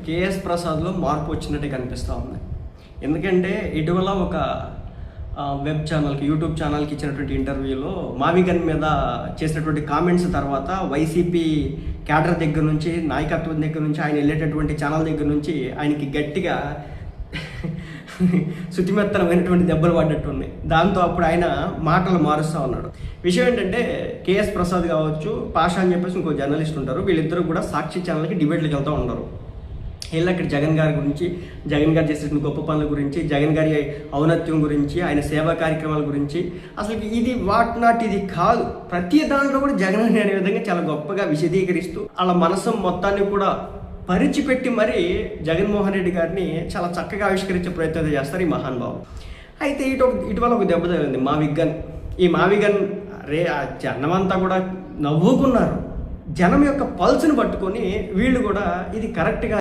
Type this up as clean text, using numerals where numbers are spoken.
KS ప్రసాద్లో మార్పు వచ్చినట్టే కనిపిస్తూ ఉంది. ఎందుకంటే ఇటీవల ఒక వెబ్ ఛానల్కి, యూట్యూబ్ ఛానల్కి ఇచ్చినటువంటి ఇంటర్వ్యూలో మావిగన్ మీద చేసినటువంటి కామెంట్స్ తర్వాత వైసీపీ క్యాడర్ దగ్గర నుంచి, నాయకత్వం దగ్గర నుంచి, ఆయన వెళ్ళేటటువంటి ఛానల్ దగ్గర నుంచి ఆయనకి గట్టిగా శుతిమెత్తనమైనటువంటి దెబ్బలు పడ్డట్టు ఉన్నాయి. దాంతో అప్పుడు ఆయన మాటలు మారుస్తూ ఉన్నాడు. విషయం ఏంటంటే కేఎస్ ప్రసాద్ కావచ్చు, పాషా అని చెప్పేసి ఇంకో జర్నలిస్ట్ ఉంటారు, వీళ్ళిద్దరూ కూడా సాక్షి ఛానల్కి డిబేట్లకు వెళ్తూ ఉంటారు. వీళ్ళు అక్కడ జగన్ గారి గురించి, జగన్ గారు చేసిన గొప్ప పనుల గురించి, జగన్ గారి ఔన్నత్యం గురించి, ఆయన సేవా కార్యక్రమాల గురించి, అసలు ఇది వాట్ నాట్ ఇది కాదు, ప్రతి దాంట్లో కూడా జగన్ అనే విధంగా చాలా గొప్పగా విశదీకరిస్తూ వాళ్ళ మనసు మొత్తాన్ని కూడా పరిచిపెట్టి మరీ జగన్మోహన్ రెడ్డి గారిని చాలా చక్కగా ఆవిష్కరించే ప్రయత్నం చేస్తారు ఈ మహానుభావులు. అయితే ఇటీవల ఒక దెబ్బ తగిలింది మావిగన్. ఈ మావిగన్ జనమంతా కూడా నవ్వుకున్నారు. జనం యొక్క పల్స్ని పట్టుకొని వీళ్ళు కూడా ఇది కరెక్ట్గా